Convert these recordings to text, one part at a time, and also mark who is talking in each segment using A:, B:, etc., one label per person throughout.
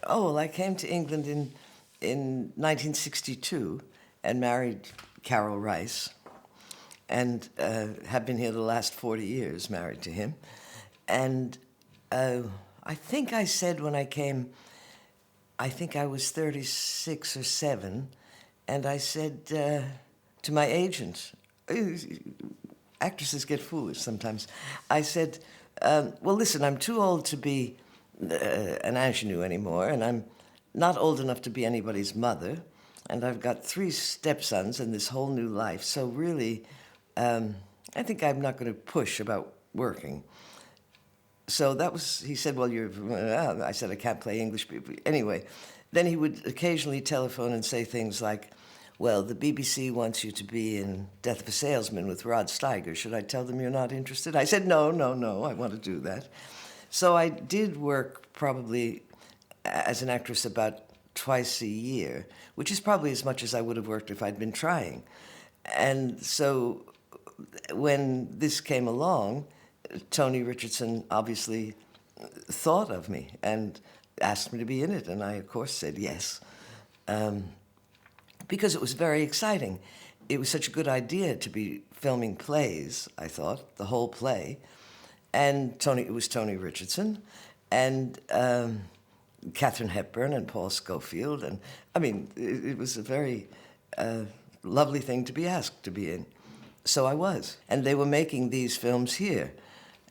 A: Oh, well, I came to England in 1962 and married Carol Rice, and have been here the last 40 years, married to him. And I think I said when I came, I think I was 36 or 7, and I said to my agent, actresses get foolish sometimes, I said, well, listen, I'm too old to be an ingenue anymore, and I'm not old enough to be anybody's mother, and I've got 3 stepsons and this whole new life, so really, I think I'm not going to push about working. So that was, he said, well, I said, I can't play English. Anyway, then he would occasionally telephone and say things like, well, the BBC wants you to be in Death of a Salesman with Rod Steiger. Should I tell them you're not interested? I said, no, I want to do that. So I did work probably as an actress about twice a year, which is probably as much as I would have worked if I'd been trying. And so when this came along, Tony Richardson obviously thought of me and asked me to be in it, and I, of course, said yes, because it was very exciting. It was such a good idea to be filming plays, I thought, the whole play, and it was Tony Richardson, and Katharine Hepburn and Paul Scofield, and I mean, it was a very lovely thing to be asked to be in. So I was, and they were making these films here.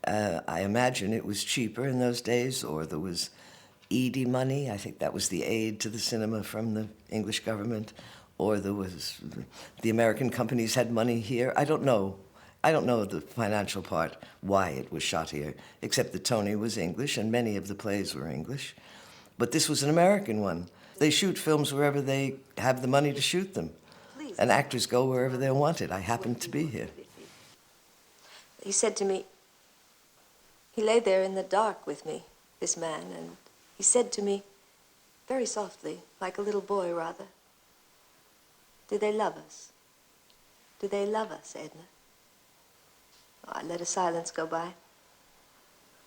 A: I imagine it was cheaper in those days, or there was ED money. I think that was the aid to the cinema from the English government, or there was the American companies had money here. I don't know the financial part, why it was shot here, except that Tony was English and many of the plays were English. But this was an American one. They shoot films wherever they have the money to shoot them. And actors go wherever they're wanted. I happened to be here.
B: He said to me, he lay there in the dark with me, this man, and he said to me, very softly, like a little boy rather, do they love us? Do they love us, Edna? Oh, I let a silence go by.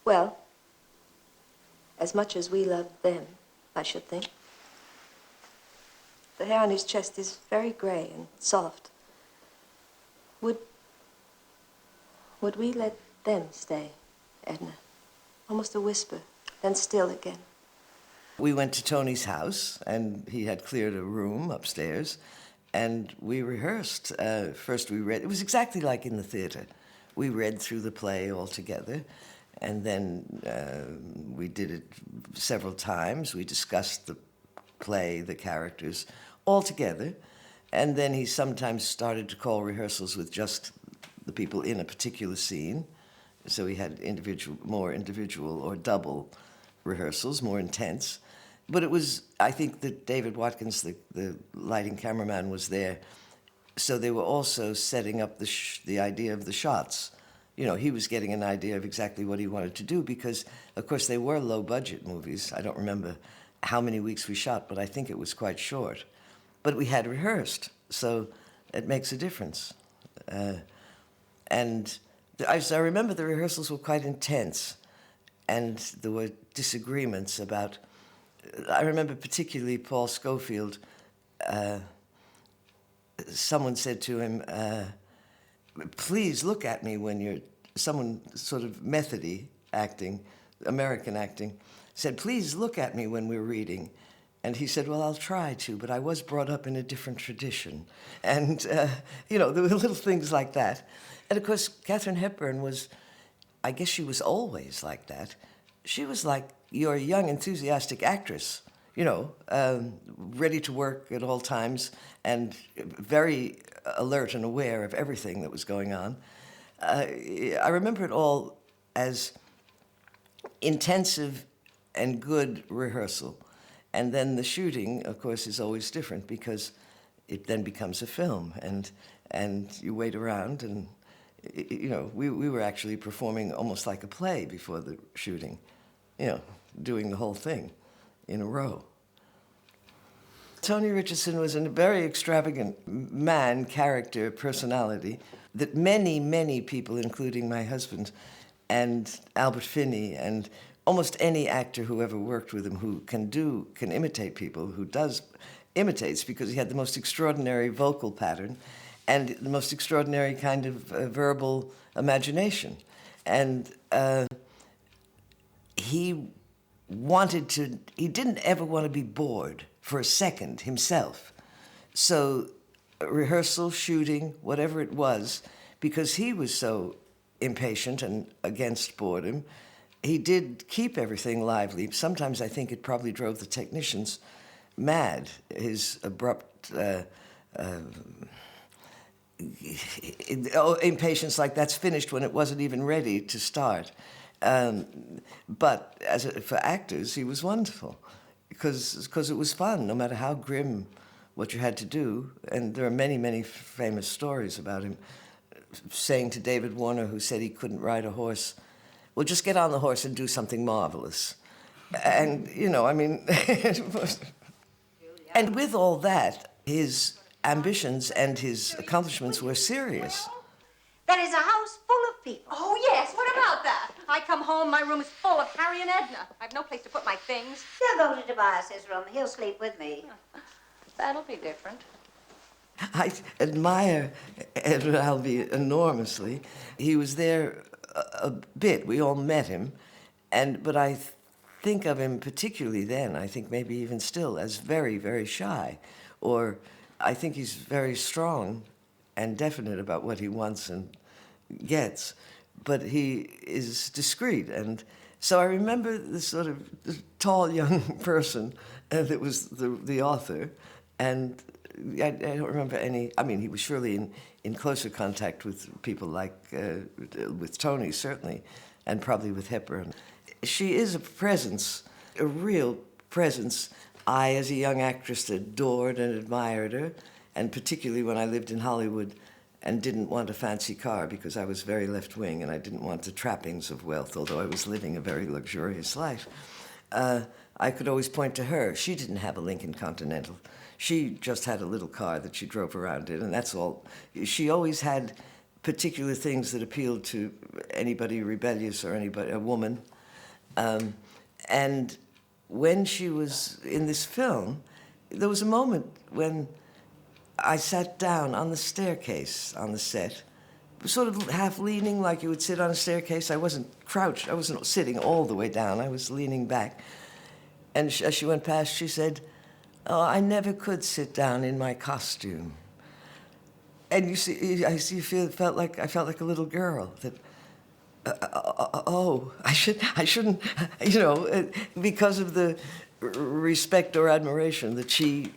B: Well, as much as we love them, I should think. The hair on his chest is very gray and soft. Would we let them stay, Edna? Almost a whisper, then still again.
A: We went to Tony's house, and he had cleared a room upstairs, and we rehearsed. First we read, it was exactly like in the theater. We read through the play all together, and then we did it several times. We discussed the play, the characters, all together. And then he sometimes started to call rehearsals with just the people in a particular scene. So he had more individual or double rehearsals, more intense. But it was, I think that David Watkins, the lighting cameraman, was there. So they were also setting up the idea of the shots. You know, he was getting an idea of exactly what he wanted to do because, of course, they were low-budget movies. I don't remember how many weeks we shot, but I think it was quite short. But we had rehearsed, so it makes a difference. And I remember the rehearsals were quite intense, and there were disagreements about, I remember particularly Paul Scofield, someone said to him, please look at me when you're, someone sort of methody acting, American acting, said, please look at me when we're reading. And he said, well, I'll try to, but I was brought up in a different tradition. And, you know, there were little things like that. And, of course, Katharine Hepburn was, I guess she was always like that. She was like your young, enthusiastic actress, you know, ready to work at all times and very alert and aware of everything that was going on. I remember it all as intensive and good rehearsal. And then the shooting, of course, is always different because it then becomes a film, and you wait around, and you know, we were actually performing almost like a play before the shooting, you know, doing the whole thing in a row. Tony Richardson was a very extravagant man, character, personality that many, many people, including my husband and Albert Finney and almost any actor who ever worked with him who can imitate people, who imitates, because he had the most extraordinary vocal pattern and the most extraordinary kind of verbal imagination. And he didn't ever want to be bored for a second himself. So rehearsal, shooting, whatever it was, because he was so impatient and against boredom, he did keep everything lively. Sometimes I think it probably drove the technicians mad, his abrupt impatience, like that's finished when it wasn't even ready to start. But for actors, he was wonderful because it was fun, no matter how grim what you had to do. And there are many, many famous stories about him saying to David Warner, who said he couldn't ride a horse, well, just get on the horse and do something marvelous. And, you know, I mean, and with all that, his ambitions and his accomplishments were serious.
C: That is a house full of people.
D: Oh, yes. What about that? I come home, my room is full of Harry and Edna. I've no place to put my things.
C: They'll go to Tobias's room. He'll sleep with me.
D: That'll be different.
A: I admire Edward Albee enormously. He was there a bit. We all met him. But I think of him particularly then, I think maybe even still, as very, very shy. Or I think he's very strong and definite about what he wants and gets. But he is discreet. And so I remember this sort of tall young person that was the author. And I don't remember any. I mean, he was surely in closer contact with people like with Tony, certainly, and probably with Hepburn. She is a presence, a real presence. I, as a young actress, adored and admired her, and particularly when I lived in Hollywood and didn't want a fancy car because I was very left-wing and I didn't want the trappings of wealth, although I was living a very luxurious life. I could always point to her. She didn't have a Lincoln Continental. She just had a little car that she drove around in, and that's all. She always had particular things that appealed to anybody rebellious or a woman. And when she was in this film, there was a moment when I sat down on the staircase on the set, sort of half leaning like you would sit on a staircase. I wasn't crouched. I wasn't sitting all the way down. I was leaning back. And as she went past, she said, "Oh, I never could sit down in my costume." And you see, I felt like a little girl. That, I shouldn't, you know, because of the respect or admiration that she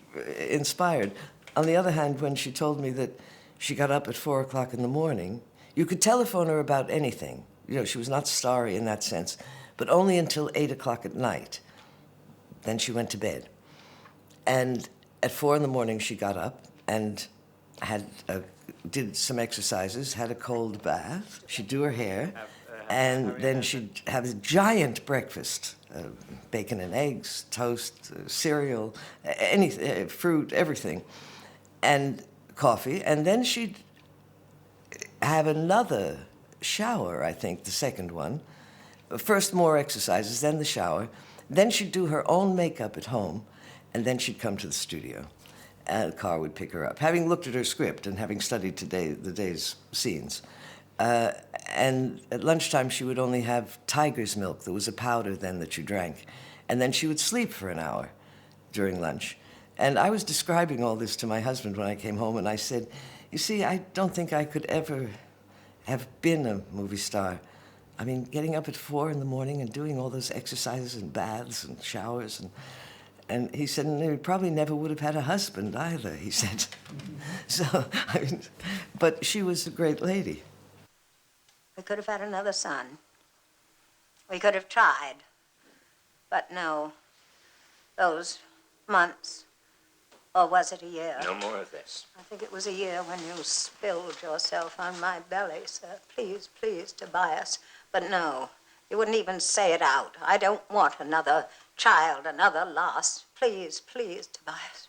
A: inspired. On the other hand, when she told me that she got up at 4 o'clock in the morning, you could telephone her about anything. You know, she was not starry in that sense, but only until 8 o'clock at night. Then she went to bed. And at 4 in the morning, she got up and did some exercises, had a cold bath. She'd do her hair, and then she'd have a giant breakfast, bacon and eggs, toast, cereal, anything, fruit, everything, and coffee. And then she'd have another shower, I think, the second one. First more exercises, then the shower. Then she'd do her own makeup at home, and then she'd come to the studio. And the car would pick her up, having looked at her script and having studied the day's scenes. And at lunchtime, she would only have tiger's milk. There was a powder then that you drank. And then she would sleep for an hour during lunch. And I was describing all this to my husband when I came home, and I said, "You see, I don't think I could ever have been a movie star. I mean, getting up at 4 in the morning and doing all those exercises and baths and showers." And he said, "And he probably never would have had a husband either," he said. So, I mean, but she was a great lady.
C: We could have had another son. We could have tried. But no, those months, or was it a year?
E: No more of this.
C: I think it was a year when you spilled yourself on my belly, sir. Please, please, Tobias. But no, you wouldn't even say it out. I don't want another child, another loss. Please, please, Tobias.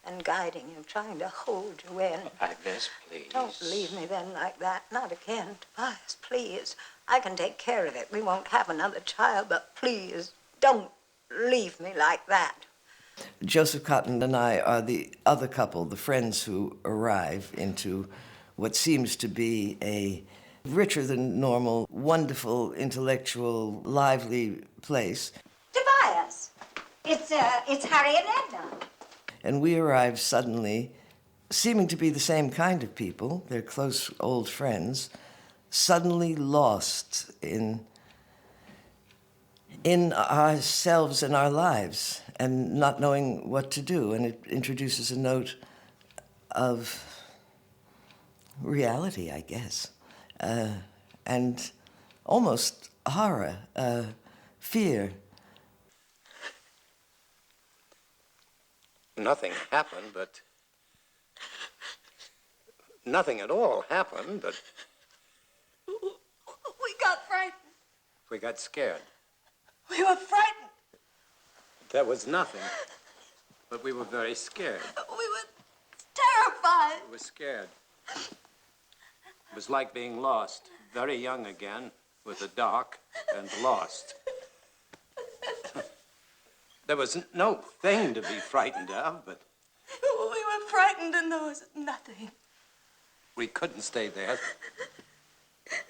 C: and guiding you, trying to hold you in.
E: Agnes, please.
C: Don't leave me then like that. Not again, Tobias, please. I can take care of it. We won't have another child, but please, don't leave me like that.
A: Joseph Cotton and I are the other couple, the friends who arrive into what seems to be a richer than normal, wonderful, intellectual, lively place.
C: Tobias, it's Harry and Edna.
A: And we arrive suddenly, seeming to be the same kind of people, they're close old friends, suddenly lost in ourselves and our lives and not knowing what to do. And it introduces a note of reality, I guess, and almost horror, fear.
E: Nothing happened, but... Nothing at all happened, but...
B: We got frightened.
E: We got scared.
B: We were frightened.
E: There was nothing, but we were very scared.
B: We were terrified.
E: We were scared. It was like being lost, very young again, with the dark and lost. There was no thing to be frightened of, but...
B: We were frightened and there was nothing.
E: We couldn't stay there.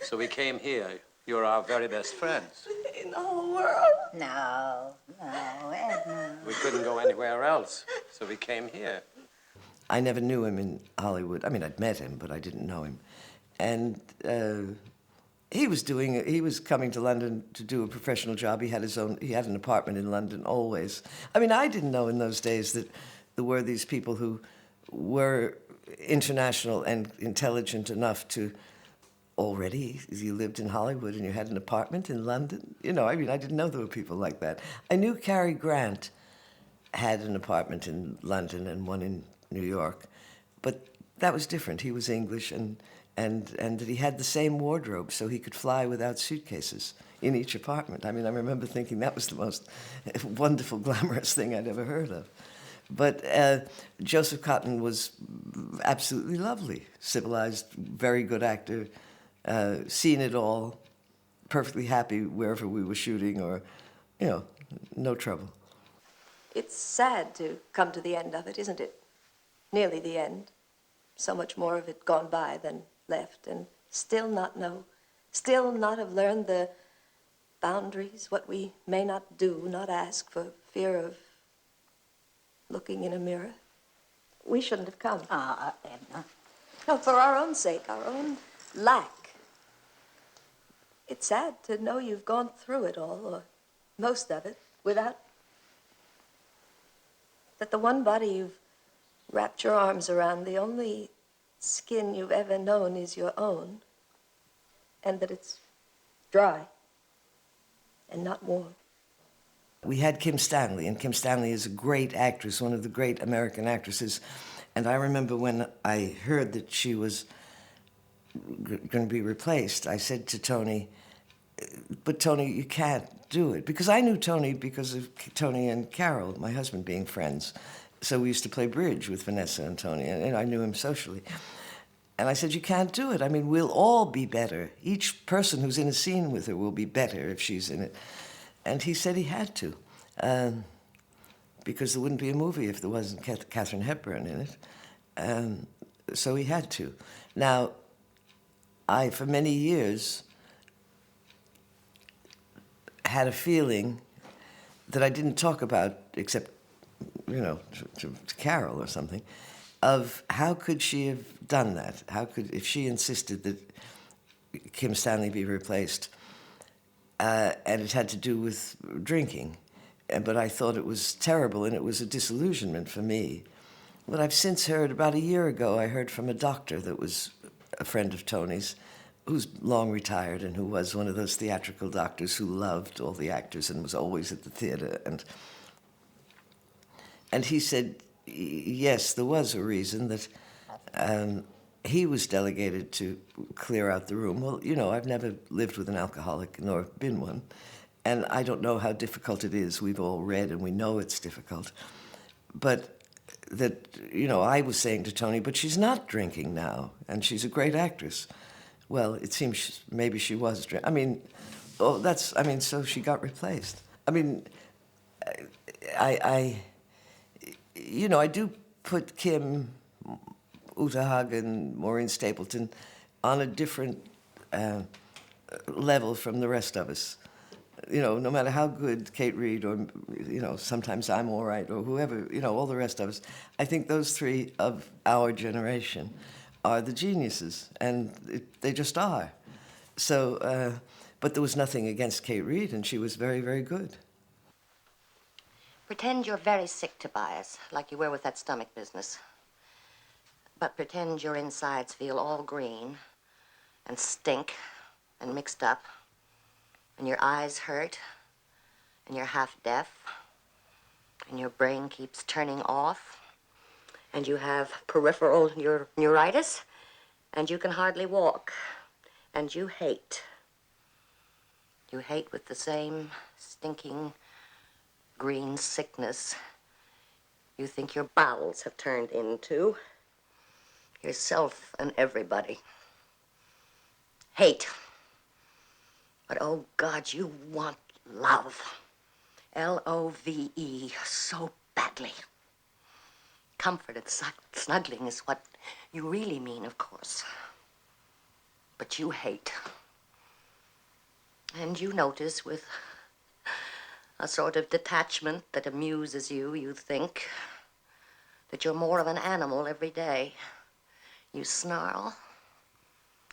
E: So we came here. You're our very best friends.
B: In the whole world.
C: No, Edna.
E: We couldn't go anywhere else, so we came here.
A: I never knew him in Hollywood. I mean, I'd met him, but I didn't know him. And he was coming to London to do a professional job. He had an apartment in London always. I mean, I didn't know in those days that there were these people who were international and intelligent enough to already, you lived in Hollywood and you had an apartment in London. You know, I mean, I didn't know there were people like that. I knew Cary Grant had an apartment in London and one in New York, but that was different. He was English and that he had the same wardrobe so he could fly without suitcases in each apartment. I mean, I remember thinking that was the most wonderful, glamorous thing I'd ever heard of. But Joseph Cotton was absolutely lovely, civilized, very good actor, seen it all, perfectly happy wherever we were shooting or, you know, no trouble.
B: It's sad to come to the end of it, isn't it? Nearly the end. So much more of it gone by than left, and still not have learned the boundaries, what we may not do, not ask for fear of looking in a mirror. We shouldn't have come.
C: Edna.
B: No, for our own sake, our own lack. It's sad to know you've gone through it all, or most of it, without... that the one body you've wrapped your arms around, the only skin you've ever known is your own, and that it's dry and not warm.
A: We had Kim Stanley, and Kim Stanley is a great actress, one of the great American actresses. And I remember when I heard that she was going to be replaced, I said to Tony, but Tony, you can't do it. Because I knew Tony because of Tony and Carol, my husband, being friends. So we used to play bridge with Vanessa and Tony, and I knew him socially. And I said, you can't do it. I mean, we'll all be better. Each person who's in a scene with her will be better if she's in it. And he said he had to, because there wouldn't be a movie if there wasn't Katharine Hepburn in it. So he had to. Now, I, for many years, had a feeling that I didn't talk about, except, you know, to Carol or something, of how could she have done that? How could, if she insisted that Kim Stanley be replaced, and it had to do with drinking. But I thought it was terrible, and it was a disillusionment for me. But I've since heard, about a year ago, I heard from a doctor that was a friend of Tony's, who's long retired and who was one of those theatrical doctors who loved all the actors and was always at the theater. And he said, yes, there was a reason that he was delegated to clear out the room. Well, you know, I've never lived with an alcoholic, nor been one, and I don't know how difficult it is. We've all read and we know it's difficult. But that, you know, I was saying to Tony, but she's not drinking now, and she's a great actress. Well, it seems maybe she was drinking. I mean, so she got replaced. I mean, I do put Kim, Uta Hagen, Maureen Stapleton on a different level from the rest of us. You know, no matter how good Kate Reid or, you know, sometimes I'm all right, or whoever, you know, all the rest of us, I think those three of our generation are the geniuses, and they just are. So, but there was nothing against Kate Reid, and she was very, very good.
C: Pretend you're very sick, Tobias, like you were with that stomach business. But pretend your insides feel all green and stink and mixed up, and your eyes hurt, and you're half deaf, and your brain keeps turning off, and you have peripheral neuritis, and you can hardly walk, and you hate. You hate with the same stinking green sickness you think your bowels have turned into. Yourself and everybody. Hate. But oh God, you want love. L-O-V-E, so badly. Comfort and snuggling is what you really mean, of course. But you hate. And you notice with a sort of detachment that amuses you, you think that you're more of an animal every day. You snarl,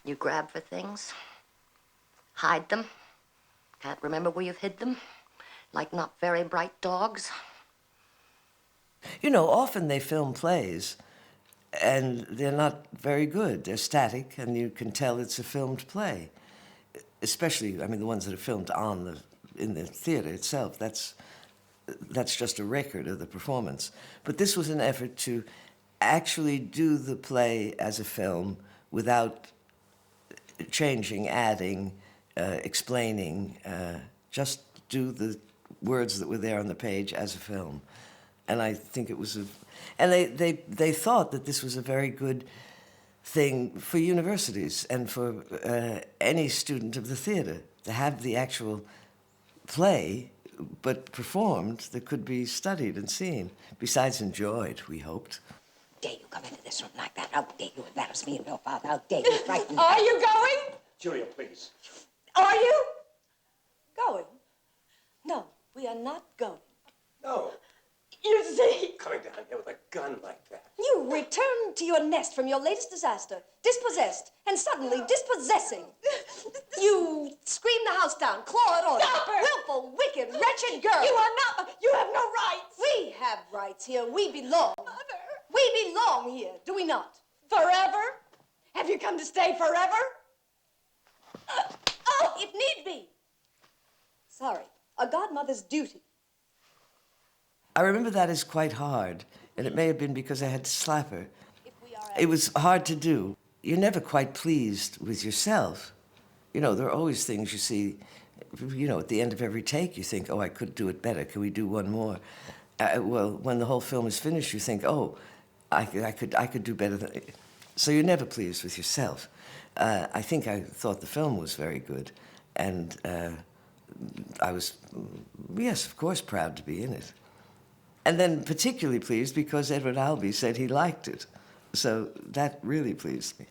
C: you grab for things, hide them, can't remember where you've hid them, like not very bright dogs.
A: You know, often they film plays, and they're not very good. They're static, and you can tell it's a filmed play. Especially, I mean, the ones that are filmed in the theater itself. That's just a record of the performance. But this was an effort to actually do the play as a film without changing, adding, explaining, just do the words that were there on the page as a film. And I think it was and they thought that this was a very good thing for universities and for any student of the theater, to have the actual play, but performed, that could be studied and seen, besides enjoyed, we hoped.
C: Dare you come into this room like that? How dare you embarrass me and your father? How dare you frighten me?
D: Are you going?
E: Julia, please.
D: Are you?
B: Going? No, we are not going.
E: No.
D: You see,
E: Coming down here with a gun like that.
B: You returned to your nest from your latest disaster, dispossessed, and suddenly dispossessing. You screamed the house down, claw it on.
D: Stop her!
B: Willful, wicked, wretched girl.
D: you have no rights.
B: We have rights here. We belong.
D: Mother.
B: We belong here, do we not?
D: Forever? Have you come to stay forever?
B: Oh, if need be. Sorry, a godmother's duty.
A: I remember that as quite hard, and it may have been because I had to slap her. It was hard to do. You're never quite pleased with yourself. You know, there are always things you see, you know, at the end of every take, you think, oh, I could do it better. Can we do one more? Well, when the whole film is finished, you think, oh, I could do better than... So you're never pleased with yourself. I think I thought the film was very good, and I was, yes, of course, proud to be in it. And then particularly pleased because Edward Albee said he liked it. So that really pleased me.